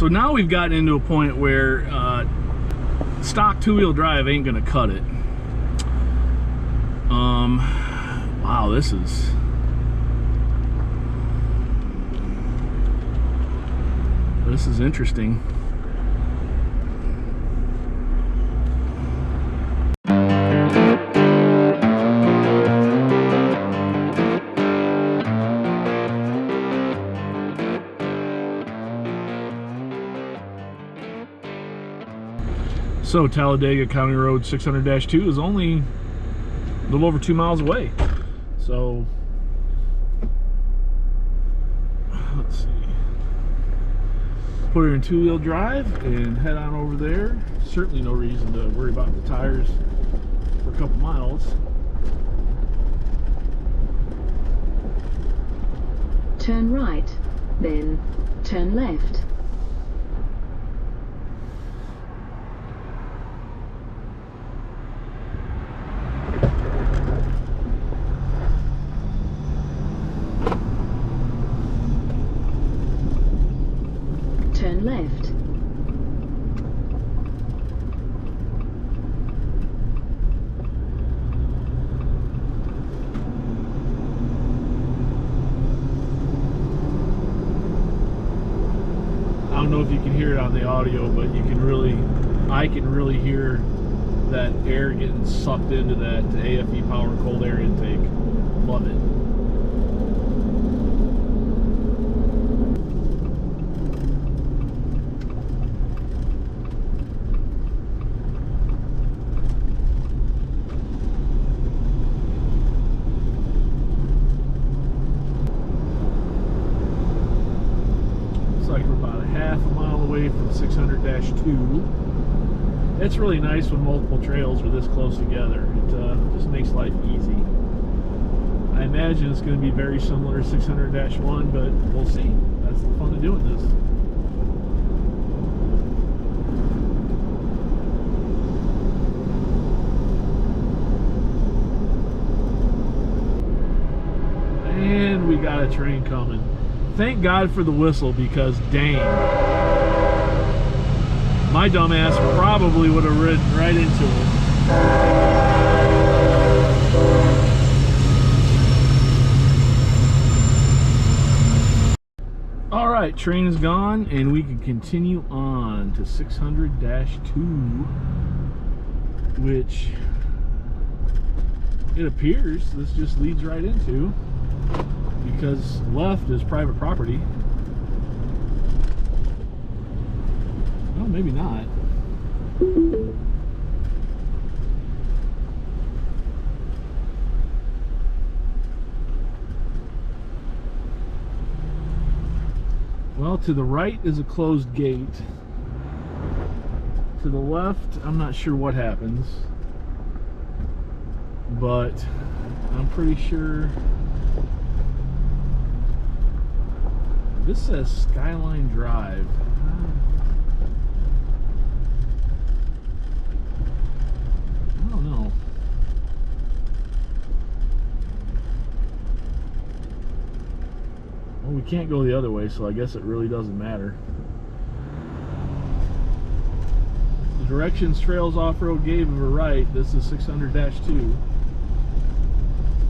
So now we've gotten into a point where stock two-wheel drive ain't gonna cut it. Wow, this is interesting. So Talladega County Road 600-2 is only a little over 2 miles away. So let's see. Put her in two-wheel drive and head on over there. Certainly no reason to worry about the tires for a couple miles. Turn right, then turn left. Turn left. I don't know if you can hear it on the audio, but I can really hear that air getting sucked into that AFE power cold air intake. Love it. From 600-2. It's really nice when multiple trails are this close together. It just makes life easy. I imagine it's going to be very similar to 600-1, but we'll see. That's the fun of doing this. And we got a train coming. Thank God for the whistle, because dang, my dumbass probably would have ridden right into it. All right, train is gone, and we can continue on to 600-2, which it appears this just leads right into, because left is private property. Well, maybe not. Well, to the right is a closed gate. To the left, I'm not sure what happens, but I'm pretty sure this says Skyline Drive. I don't know. Well, we can't go the other way, so I guess it really doesn't matter. The directions Trails Off-Road gave of a right, this is 600-2.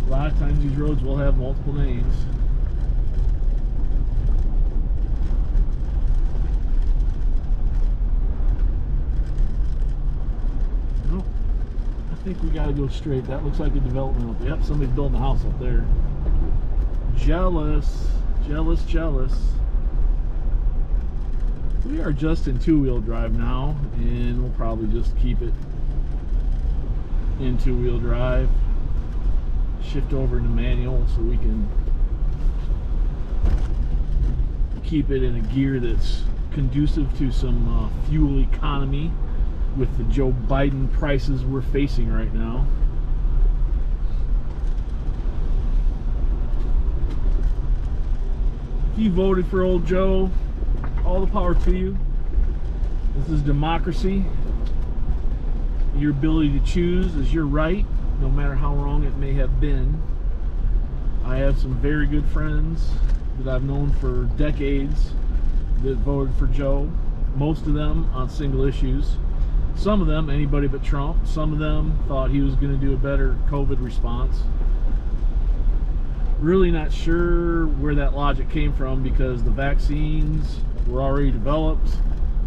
A lot of times these roads will have multiple names. I think we gotta go straight. That looks like a development up there. Yep, somebody's building a house up there. Jealous, jealous, jealous. We are just in two-wheel drive now, and we'll probably just keep it in two-wheel drive. Shift over into manual so we can keep it in a gear that's conducive to some fuel economy with the Joe Biden prices we're facing right now. If you voted for old Joe, all the power to you. This is democracy. Your ability to choose is your right, no matter how wrong it may have been. I have some very good friends that I've known for decades that voted for Joe, most of them on single issues. Some of them, anybody but Trump. Some of them thought he was going to do a better COVID response. Really not sure where that logic came from, because the vaccines were already developed,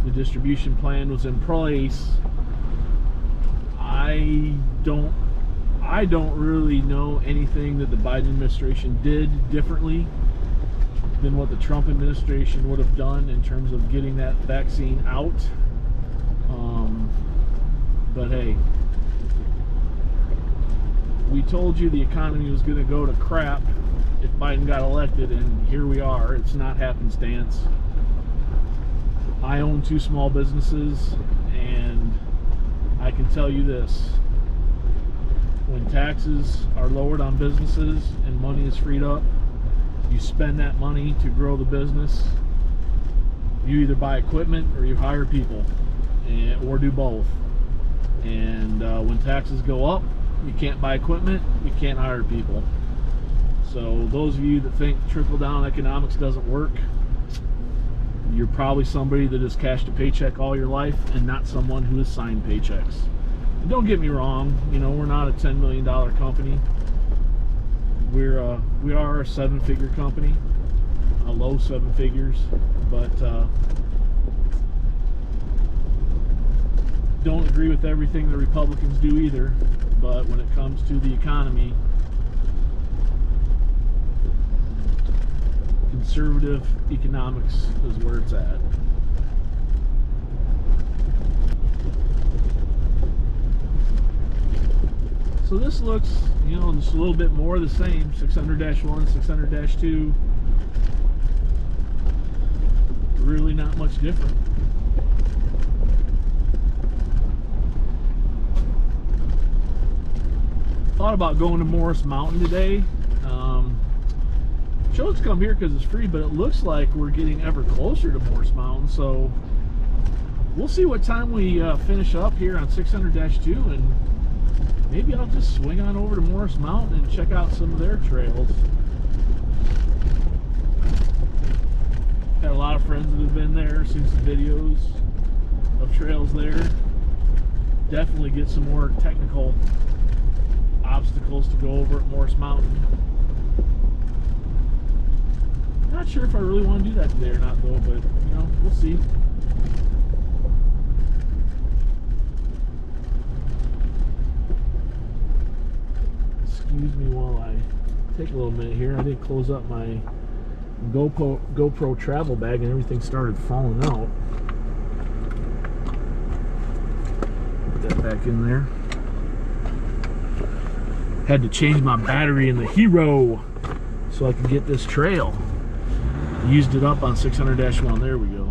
the distribution plan was in place. I don't really know anything that the Biden administration did differently than what the Trump administration would have done in terms of getting that vaccine out. But hey, we told you the economy was going to go to crap if Biden got elected, and here we are. It's not happenstance. I own 2 small businesses, and I can tell you this: when taxes are lowered on businesses and money is freed up, you spend that money to grow the business. You either buy equipment or you hire people, or do both. And when taxes go up, you can't buy equipment, you can't hire people. So those of you that think trickle-down economics doesn't work, you're probably somebody that has cashed a paycheck all your life and not someone who has signed paychecks. And don't get me wrong, you know, we're not a $10 million company. We are a 7-figure company, a low 7 figures, but don't agree with everything the Republicans do either. But when it comes to the economy, conservative economics is where it's at. So this looks, you know, just a little bit more of the same. 600-1, 600-2. Really not much different. Thought about going to Morris Mountain today. Chose to come here because it's free, but it looks like we're getting ever closer to Morris Mountain. So we'll see what time we finish up here on 600-2, and maybe I'll just swing on over to Morris Mountain and check out some of their trails. Got a lot of friends that have been there, seen some videos of trails there. Definitely get some more technical obstacles to go over at Morris Mountain. Not sure if I really want to do that today or not, though, but you know, we'll see. Excuse me while I take a little minute here. I didn't close up my GoPro travel bag and everything started falling out. Put that back in there. Had to change my battery in the Hero so I could get this trail. Used it up on 600-1. There we go.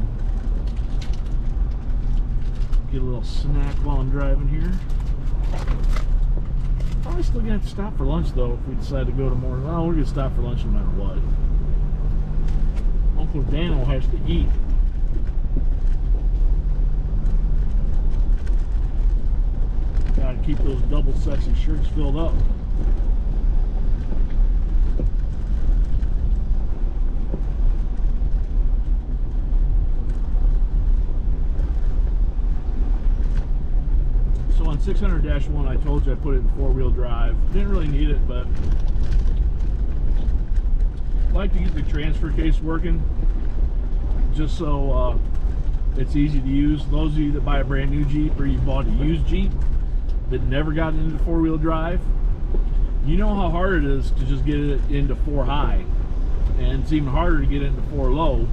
Get a little snack while I'm driving here. Probably still gonna have to stop for lunch though if we decide to go to more. Well, we're gonna stop for lunch no matter what. Uncle Daniel has to eat. Gotta keep those double sexy shirts filled up. So on 600-1, I told you I put it in 4-wheel drive. Didn't really need it, but I like to get the transfer case working just so it's easy to use. Those of you that buy a brand new Jeep or you bought a used Jeep that never got into 4-wheel drive, you know how hard it is to just get it into 4 high, and it's even harder to get it into 4 low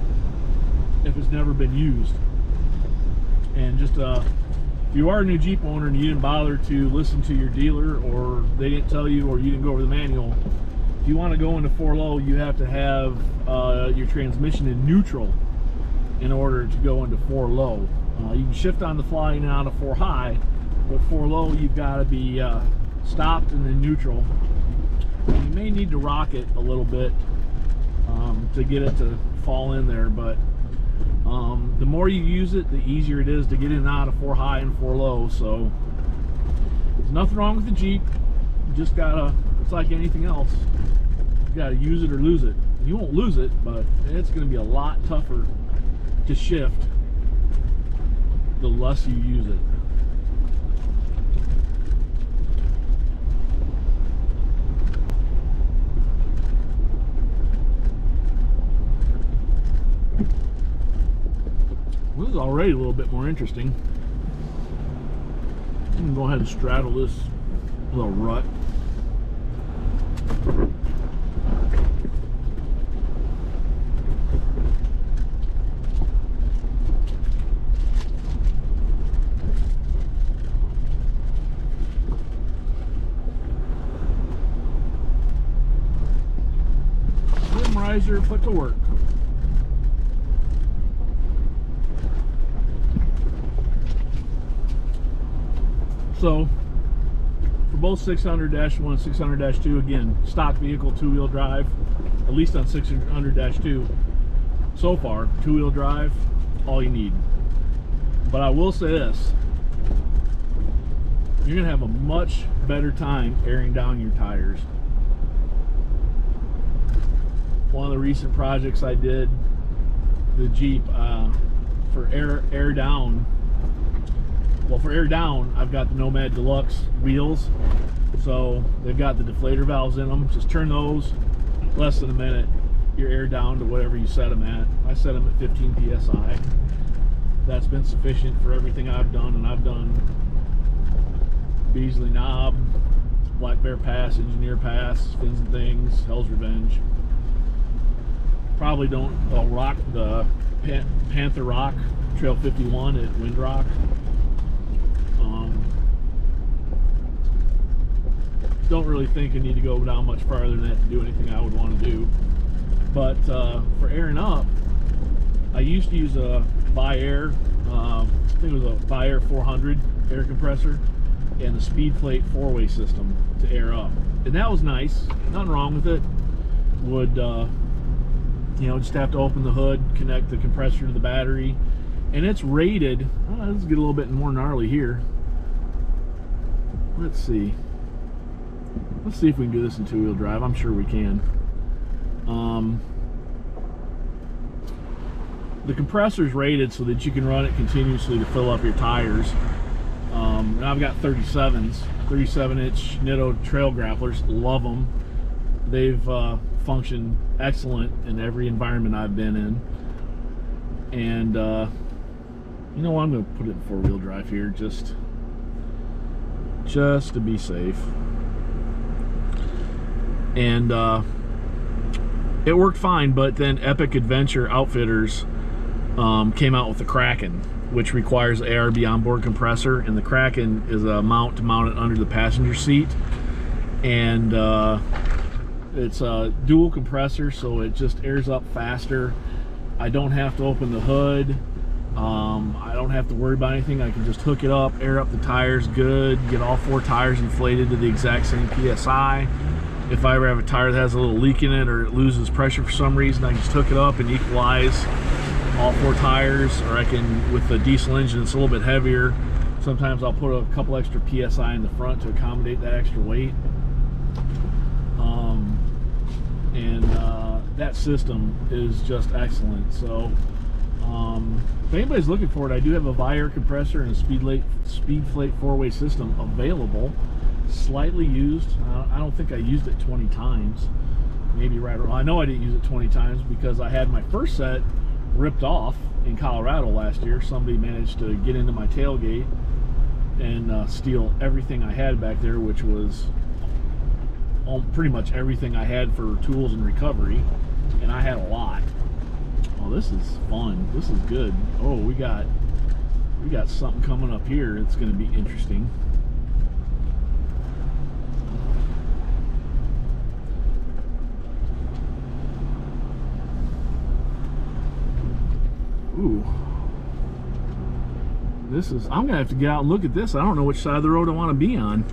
if it's never been used. And just if you are a new Jeep owner and you didn't bother to listen to your dealer, or they didn't tell you, or you didn't go over the manual, if you want to go into 4 low, you have to have your transmission in neutral in order to go into 4 low. You can shift on the fly and out of 4 high, but 4 low, you've got to be stopped and then neutral. And you may need to rock it a little bit to get it to fall in there, but the more you use it, the easier it is to get in and out of 4 high and 4 low. So there's nothing wrong with the Jeep. You just gotta, it's like anything else, you gotta use it or lose it. You won't lose it, but it's gonna be a lot tougher to shift, the less you use it. This is already a little bit more interesting. I'm gonna go ahead and straddle this little rut. Rim riser put to work. So, for both 600-1 and 600-2, again, stock vehicle, two-wheel drive, at least on 600-2, so far, two-wheel drive, all you need. But I will say this, you're going to have a much better time airing down your tires. One of the recent projects I did, the Jeep, for air down, well, for air down, I've got the Nomad Deluxe wheels, so they've got the deflator valves in them. Just turn those, less than a minute, your air down to whatever you set them at. I set them at 15 psi. That's been sufficient for everything I've done, and I've done Beasley Knob, Black Bear Pass, Engineer Pass, Fins and Things, Hell's Revenge. Probably don't rock the Panther Rock Trail 51 at Windrock. Don't really think I need to go down much farther than that to do anything I would want to do. But for airing up, I used to use a Viair, I think it was a Viair 400 air compressor, and the Speedflate four-way system to air up. And that was nice, nothing wrong with it. Would, you know, just have to open the hood, connect the compressor to the battery, and it's rated, let's get a little bit more gnarly here. Let's see if we can do this in two-wheel drive. I'm sure we can. The compressor's rated so that you can run it continuously to fill up your tires. And I've got 37s, 37-inch Nitto trail grapplers. Love them. They've functioned excellent in every environment I've been in. And you know what? I'm going to put it in four-wheel drive here just to be safe. And it worked fine, but then Epic Adventure Outfitters came out with the Kraken, which requires ARB onboard compressor, and the Kraken is a mount to mount it under the passenger seat, and it's a dual compressor, so it just airs up faster. I don't have to open the hood. I don't have to worry about anything. I can just hook it up, air up the tires good, get all four tires inflated to the exact same PSI. If I ever have a tire that has a little leak in it or it loses pressure for some reason, I can just hook it up and equalize all four tires. Or I can, with the diesel engine, it's a little bit heavier. Sometimes I'll put a couple extra PSI in the front to accommodate that extra weight. That system is just excellent. So if anybody's looking for it, I do have a Viair compressor and a Speedflate four-way system available. Slightly used. I don't think I used it 20 times. Maybe right around. I know I didn't use it 20 times because I had my first set ripped off in Colorado last year. Somebody managed to get into my tailgate and steal everything I had back there, which was pretty much everything I had for tools and recovery, and I had a lot. Oh, this is fun. This is good. Oh, we got something coming up here. It's going to be interesting. Ooh. This is, I'm gonna have to get out and look at this. I don't know which side of the road I want to be on.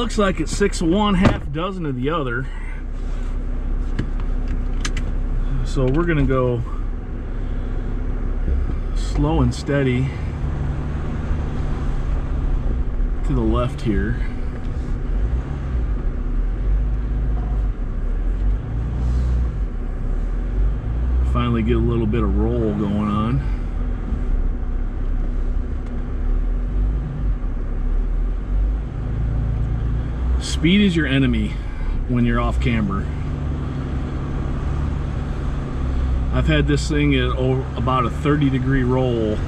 looks like it's 6 of one, half a dozen of the other. So we're gonna go slow and steady to the left here. Finally get a little bit of roll going on. Speed is your enemy when you're off camber. I've had this thing at about a 30-degree roll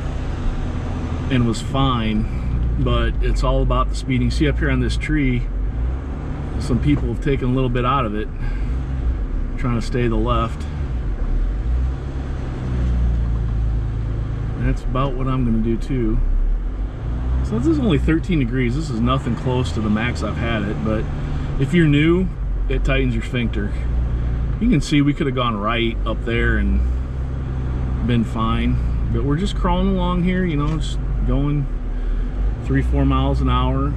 and was fine, but it's all about the speeding. See up here on this tree, some people have taken a little bit out of it, trying to stay to the left. And that's about what I'm going to do too. So this is only 13 degrees. This is nothing close to the max I've had it, but if you're new, it tightens your sphincter. You can see we could have gone right up there and been fine, but we're just crawling along here, you know, just going 3-4 miles an hour.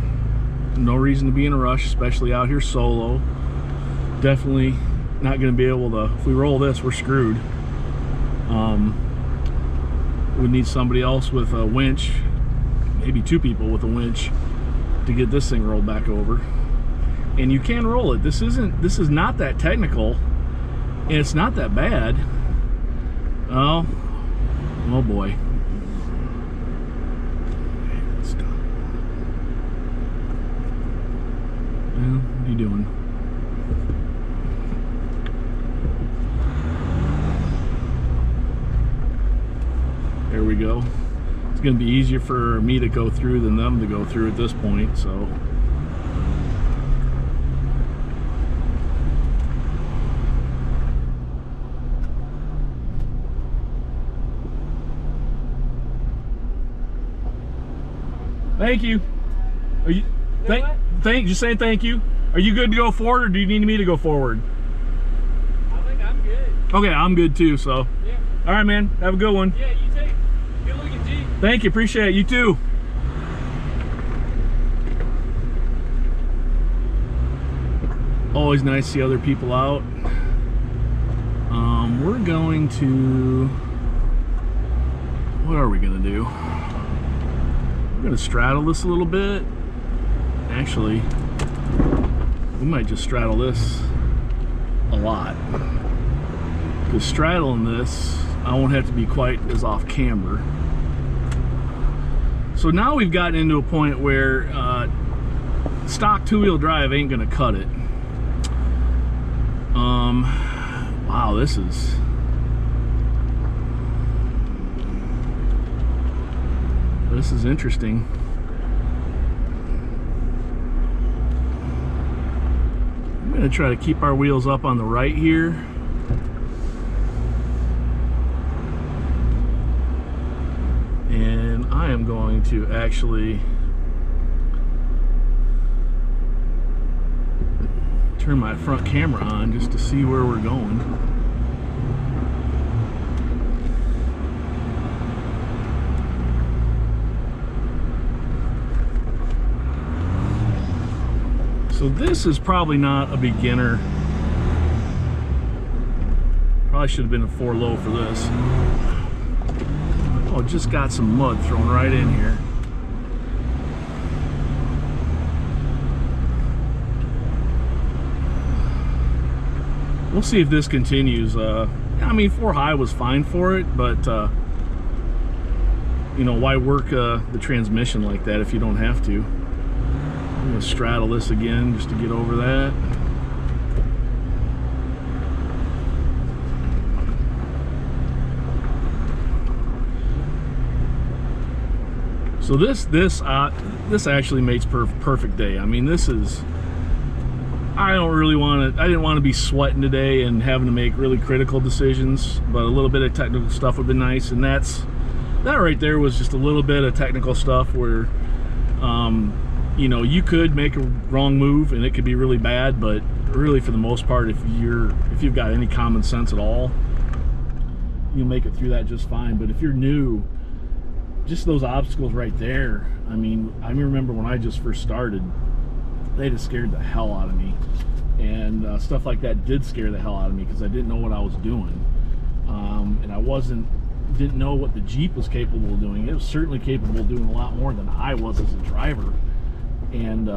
No reason to be in a rush, especially out here solo. Definitely not going to be able to, if we roll this, we're screwed. We need somebody else with a winch, maybe 2 people with a winch, to get this thing rolled back over. And you can roll it. This is not that technical, and it's not that bad. Oh boy. Stop. Well, what are you doing? There we go. It's going to be easier for me to go through than them to go through at this point, so. Thank you. Are you? Just saying thank you. Are you good to go forward, or do you need me to go forward? I think I'm good. Okay, I'm good too. So. Yeah. All right, man. Have a good one. Yeah, you too. Good looking Jeep. Thank you. Appreciate it. You too. Always nice to see other people out. We're going to. What are we gonna do? We're gonna straddle this a little bit. Actually, we might just straddle this a lot. Because straddling this, I won't have to be quite as off camber. So now we've gotten into a point where stock 2-wheel drive ain't gonna cut it. Wow, this is. This is interesting. I'm going to try to keep our wheels up on the right here. And I am going to actually turn my front camera on just to see where we're going. So this is probably not a beginner. Probably should have been a 4 low for this. Oh, just got some mud thrown right in here. We'll see if this continues. I mean, 4 high was fine for it, but you know, why work the transmission like that if you don't have to? I'm going to straddle this again just to get over that. So this actually makes perfect day. I mean, this is. I didn't want to be sweating today and having to make really critical decisions, but a little bit of technical stuff would be nice. And that right there was just a little bit of technical stuff where. You know, you could make a wrong move and it could be really bad, but really for the most part, if you've got any common sense at all, you'll make it through that just fine. But if you're new, just those obstacles right there, I mean, I remember when I just first started, they just scared the hell out of me. And stuff like that did scare the hell out of me because I didn't know what I was doing. And I didn't know what the Jeep was capable of doing. It was certainly capable of doing a lot more than I was as a driver. And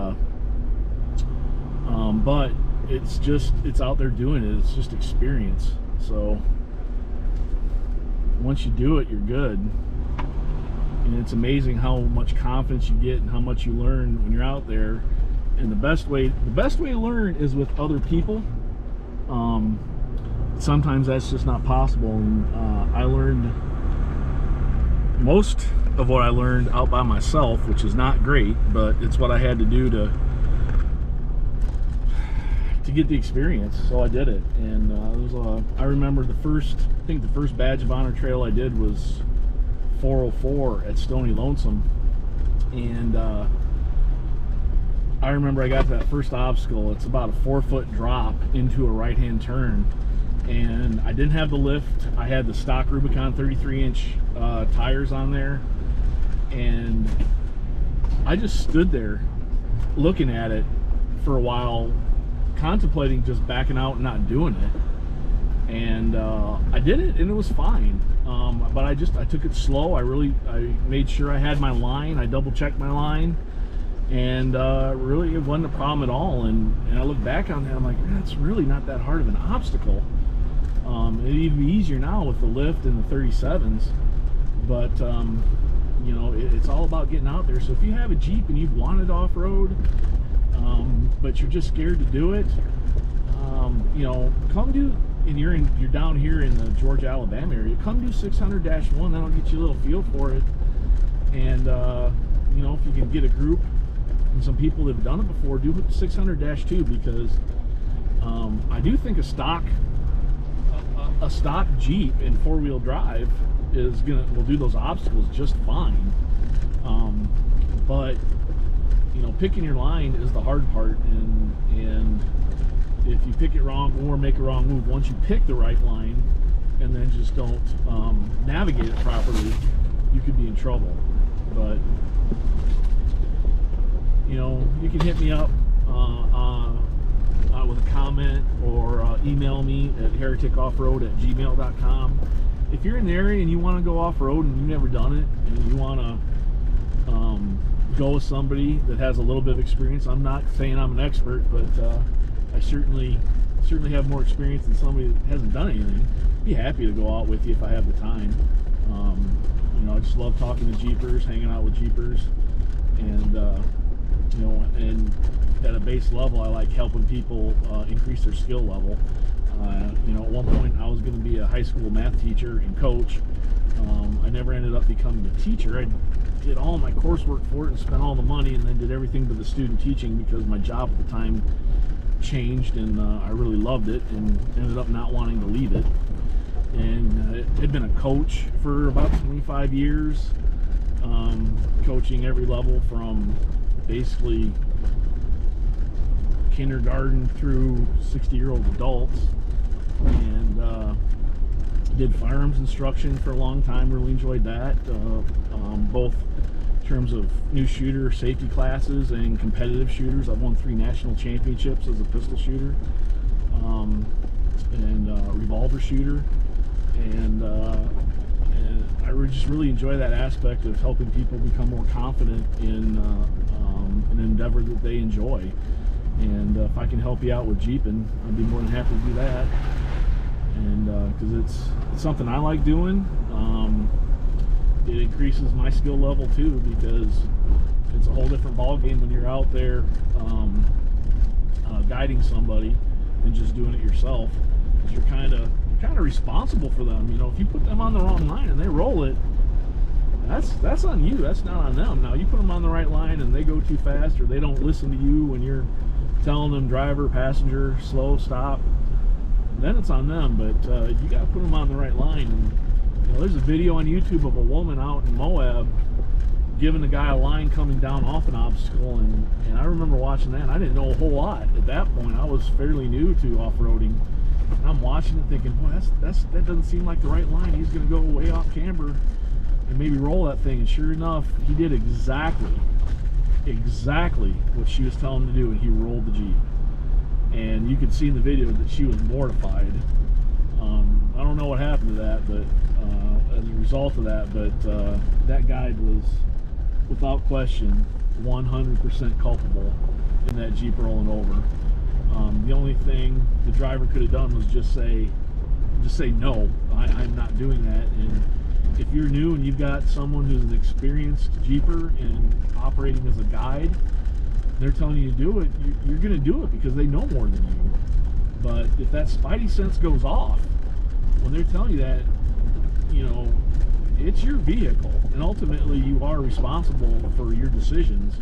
but it's out there doing it. It's just experience. So once you do it, you're good. And it's amazing how much confidence you get and how much you learn when you're out there. And the best way to learn is with other people. Sometimes that's just not possible. And I learned most of what I learned out by myself, which is not great, but it's what I had to do to get the experience. So I did it. And I remember the first badge of honor trail I did was 404 at Stony Lonesome. And I remember I got to that first obstacle. It's about a 4-foot drop into a right-hand turn, and I didn't have the lift. I had the stock Rubicon 33-inch tires on there, and I just stood there looking at it for a while, contemplating just backing out and not doing it. And I did it, and it was fine. But I took it slow. I made sure I had my line. I double-checked my line. And really, it wasn't a problem at all. And I look back on that, I'm like, that's really not that hard of an obstacle. It'd even be easier now with the lift and the 37s. But you know, it's all about getting out there. So if you have a Jeep and you've wanted off-road, but you're just scared to do it, you know, come do. And you're down here in the Georgia, Alabama area. Come do 600-1. That'll get you a little feel for it. And you know, if you can get a group and some people that have done it before, do 600-2, because I do think a stock Jeep in 4-wheel drive will do those obstacles just fine. But you know, picking your line is the hard part, and if you pick it wrong or make a wrong move, once you pick the right line and then just don't navigate it properly, you could be in trouble. But you know, you can hit me up with a comment or email me at hereticoffroad@gmail.com. If you're in the area and you want to go off-road and you've never done it and you want to go with somebody that has a little bit of experience, I'm not saying I'm an expert, but I certainly have more experience than somebody that hasn't done anything. I'd be happy to go out with you if I have the time. You know, I just love talking to Jeepers, hanging out with Jeepers, and you know, and at a base level, I like helping people increase their skill level. You know, at one point I was going to be a high school math teacher and coach. I never ended up becoming a teacher. I did all my coursework for it and spent all the money, and then did everything but the student teaching because my job at the time changed, and I really loved it and ended up not wanting to leave it. And had been a coach for about 25 years, coaching every level from basically kindergarten through 60-year-old adults, and did firearms instruction for a long time. Really enjoyed that, both in terms of new shooter safety classes and competitive shooters. I've won 3 national championships as a pistol shooter, and revolver shooter, and I just really enjoy that aspect of helping people become more confident in an endeavor that they enjoy. And if I can help you out with Jeeping, I'd be more than happy to do that. And because it's something I like doing, it increases my skill level too, because it's a whole different ball game when you're out there guiding somebody and just doing it yourself. Because you're kind of responsible for them. You know, if you put them on the wrong line and they roll it, that's on you. That's not on them. Now, you put them on the right line and they go too fast, or they don't listen to you when you're telling them driver, passenger, slow, stop, then it's on them. But you got to put them on the right line. And, you know, there's a video on YouTube of a woman out in Moab giving the guy a line coming down off an obstacle, and I remember watching that, and I didn't know a whole lot at that point. I was fairly new to off-roading, and I'm watching it thinking, boy, that doesn't seem like the right line. He's going to go way off camber and maybe roll that thing. And sure enough, he did exactly exactly what she was telling him to do, and he rolled the Jeep. And you could see in the video that she was mortified. I don't know what happened to that, but as a result of that, but that guide was, without question, 100% culpable in that Jeep rolling over. The only thing the driver could have done was just say no, I'm not doing that. And if you're new and you've got someone who's an experienced Jeeper and operating as a guide, they're telling you to do it, you're going to do it because they know more than you. But if that spidey sense goes off when they're telling you that, you know, it's your vehicle, and ultimately you are responsible for your decisions.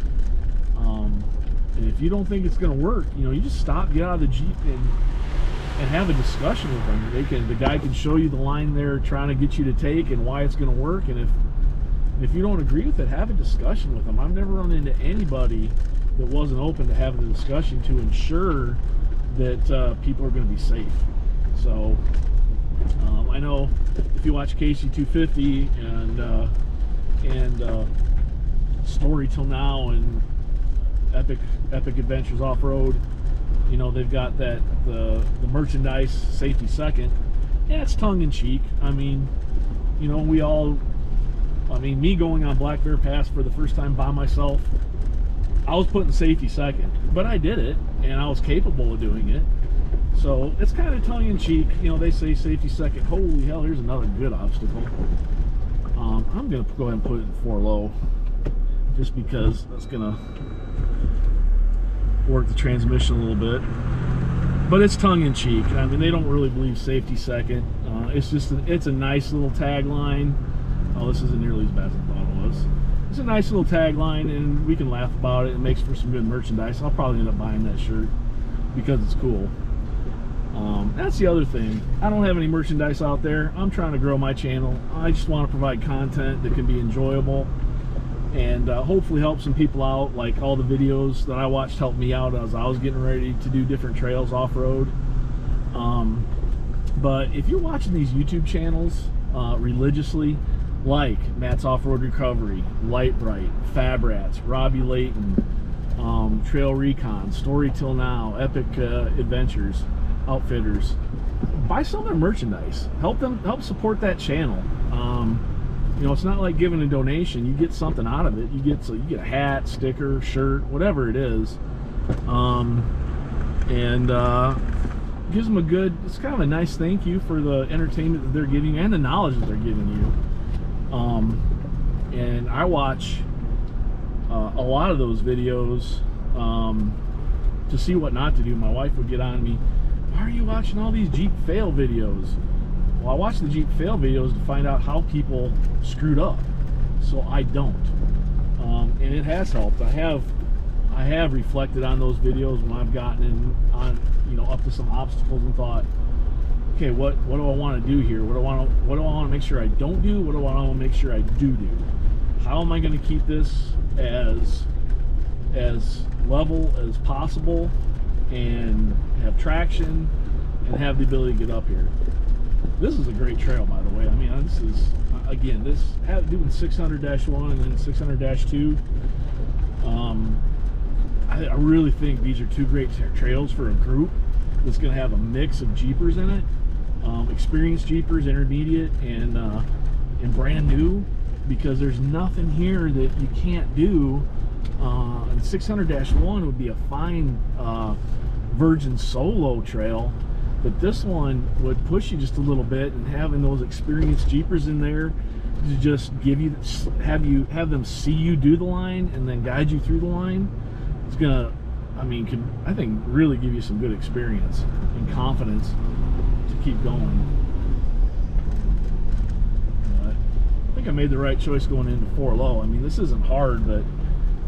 And if you don't think it's going to work, you know, you just stop, get out of the Jeep, and have a discussion with them. The guy can show you the line they're trying to get you to take and why it's going to work. And if you don't agree with it, have a discussion with them. I've never run into anybody that wasn't open to having a discussion to ensure that people are going to be safe. So I know if you watch Casey 250 and Story Till Now and Epic Adventures Off-Road, you know, they've got that the merchandise safety second. Yeah, it's tongue-in-cheek. I mean, you know, me going on Black Bear Pass for the first time by myself, I was putting safety second, but I did it, and I was capable of doing it. So it's kind of tongue-in-cheek. You know, they say safety second. Holy hell, here's another good obstacle. I'm going to go ahead and put it in 4 low, just because that's going to work the transmission a little bit. But it's tongue-in-cheek. I mean, they don't really believe safety second. It's a nice little tagline. Oh, this isn't nearly as bad as I thought it was. It's a nice little tagline, and we can laugh about it. It makes for some good merchandise. I'll probably end up buying that shirt because it's cool. That's the other thing. I don't have any merchandise out there. I'm trying to grow my channel. I just want to provide content that can be enjoyable and hopefully help some people out. Like all the videos that I watched helped me out as I was getting ready to do different trails off-road. But if you're watching these YouTube channels religiously, like Matt's Off-Road Recovery, Light Bright, Fab Rats, Robbie Layton, Trail Recon, Story Till Now, Epic Adventures, Outfitters, buy some of their merchandise. Help support that channel. You know, it's not like giving a donation. You get something out of it. You get a hat, sticker, shirt, whatever it is, and gives them it's kind of a nice thank you for the entertainment that they're giving you and the knowledge that they're giving you. And I watch a lot of those videos to see what not to do. My wife would get on me, why are you watching all these Jeep fail videos? Well, I watch the Jeep fail videos to find out how people screwed up, so I don't. And it has helped. I have reflected on those videos when I've gotten up to some obstacles and thought, okay, what do I want to do here? What do I want to make sure I don't do? What do I want to make sure I do? How am I going to keep this as level as possible and have traction and have the ability to get up here? This is a great trail, by the way. I mean, this is, again, doing 600-1 and then 600-2. I really think these are 2 great trails for a group that's going to have a mix of Jeepers in it. Experienced Jeepers, intermediate, and brand new, because there's nothing here that you can't do. And 600-1 would be a fine virgin solo trail, but this one would push you just a little bit, and having those experienced Jeepers in there to just have them see you do the line and then guide you through the line, it's gonna, I think really give you some good experience and confidence to keep going. But I think I made the right choice going into 4 low. I mean, this isn't hard, but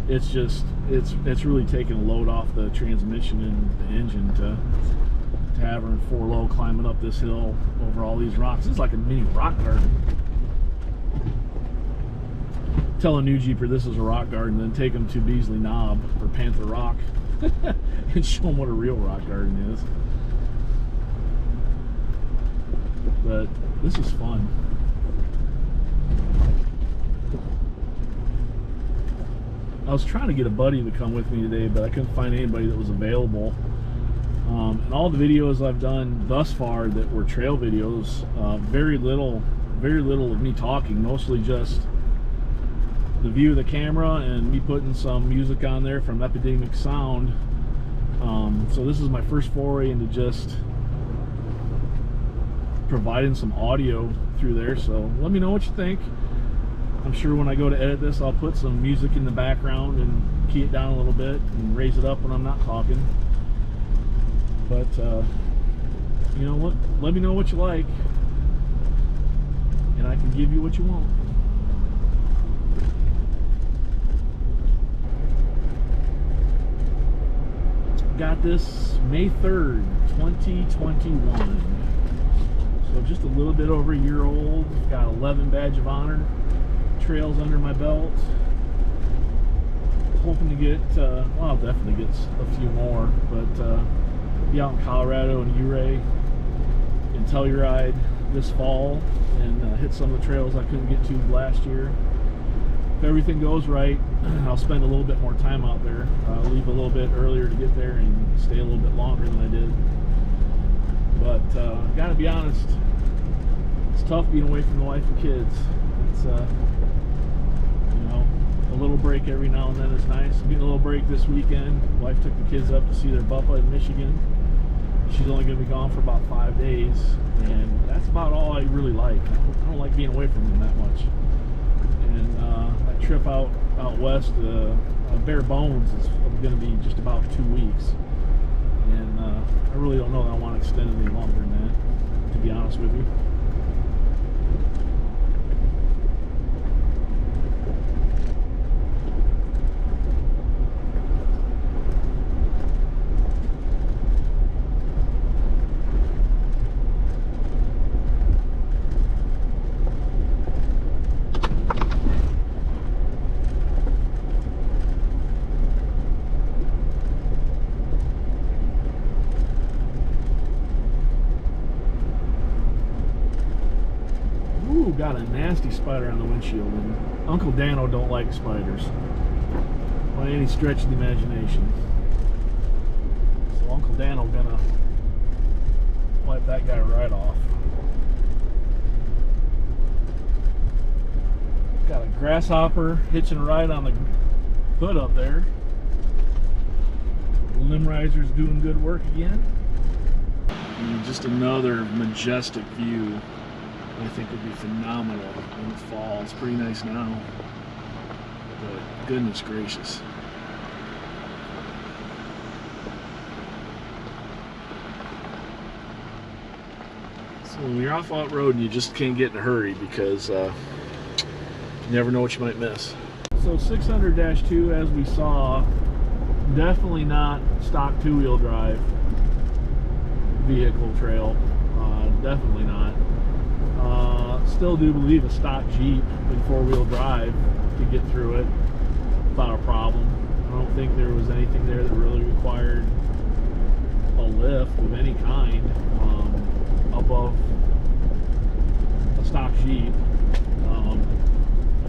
it's just it's really taking a load off the transmission and the engine to have her in 4 low climbing up this hill over all these rocks. It's like a mini rock garden. Tell a new Jeeper this is a rock garden, then take them to Beasley Knob or Panther Rock and show them what a real rock garden is. But this is fun. I was trying to get a buddy to come with me today, but I couldn't find anybody that was available. And all the videos I've done thus far that were trail videos, very little of me talking, mostly just the view of the camera and me putting some music on there from Epidemic Sound. So this is my first foray into just providing some audio through there, so let me know what you think. I'm sure when I go to edit this, I'll put some music in the background and key it down a little bit and raise it up when I'm not talking. But you know what, let me know what you like and I can give you what you want. Got this May 3rd, 2021. So just a little bit over a year old. Got 11 badge of honor trails under my belt. Hoping to get, well, I'll definitely get a few more, but be out in Colorado and Ouray and Telluride this fall and hit some of the trails I couldn't get to last year. If everything goes right, I'll spend a little bit more time out there. I'll leave a little bit earlier to get there and stay a little bit longer than I did. But gotta be honest, it's tough being away from the wife and kids. It's you know, a little break every now and then is nice. Getting a little break this weekend. Wife took the kids up to see their buppa in Michigan. She's only going to be gone for about 5 days, and that's about all I really like. I don't like being away from them that much. And that trip out west, bare bones, is going to be just about 2 weeks. And I really don't know that I want to extend it any longer than that, to be honest with you. Got a nasty spider on the windshield, and Uncle Dano don't like spiders by any stretch of the imagination. So Uncle Dano gonna wipe that guy right off. Got a grasshopper hitching a ride on the hood up there. The limb riser's doing good work again. And just another majestic view. I think would be phenomenal in the fall. It's pretty nice now, but goodness gracious. So when you're off out road and you just can't get in a hurry because you never know what you might miss. So 600-2, as we saw, definitely not stock two-wheel drive vehicle trail. Definitely not. Still do believe a stock Jeep in four-wheel drive could get through it without a problem. I don't think there was anything there that really required a lift of any kind above a stock Jeep. You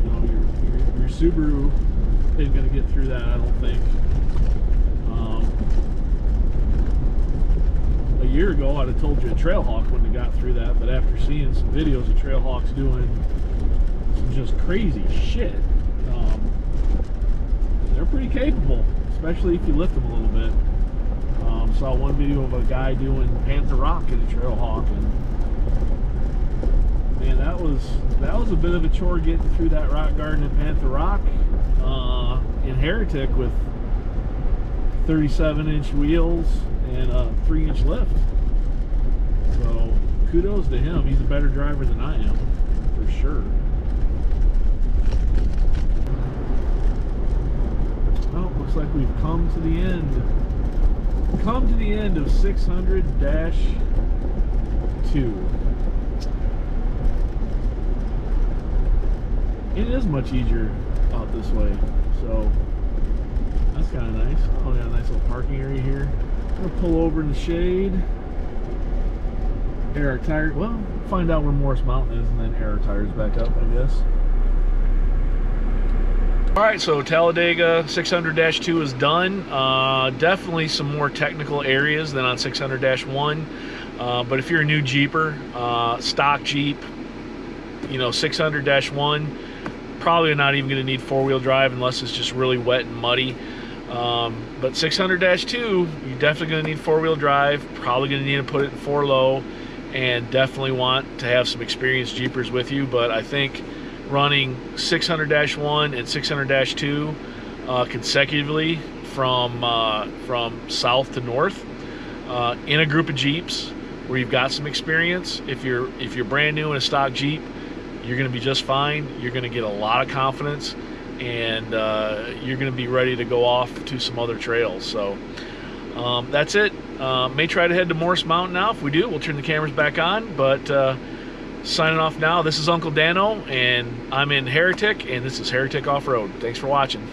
know, your Subaru isn't going to get through that, I don't think. A year ago, I'd have told you a Trailhawk wouldn't have got through that, but after seeing some videos of Trailhawks doing some just crazy shit, they're pretty capable, especially if you lift them a little bit. Saw one video of a guy doing Panther Rock in a Trailhawk, and man, that was a bit of a chore getting through that rock garden in Panther Rock in HERETIC with 37-inch wheels and a 3-inch lift. So kudos to him. He's a better driver than I am, for sure. Well, looks like we've come to the end. Come to the end of 600-2. It is much easier out this way, so that's kind of nice. Oh, we got a nice little parking area here. I'm gonna pull over in the shade, air our tires. Well, find out where Morris Mountain is and then air our tires back up, I guess. All right, so Talladega 600-2 is done. Definitely some more technical areas than on 600-1. But if you're a new Jeeper, stock Jeep, you know, 600-1, probably not even going to need four-wheel drive unless it's just really wet and muddy. But 600-2, you're definitely going to need four-wheel drive, probably going to need to put it in 4-low, and definitely want to have some experienced Jeepers with you. But I think running 600-1 and 600-2 consecutively from south to north in a group of Jeeps where you've got some experience. If you're brand new in a stock Jeep, you're going to be just fine. You're going to get a lot of confidence, and you're going to be ready to go off to some other trails. So that's it. May try to head to Morris Mountain now. If we do, we'll turn the cameras back on. But signing off now. This is Uncle Dano, and I'm in Heretic, and this is Heretic Off-Road. Thanks for watching.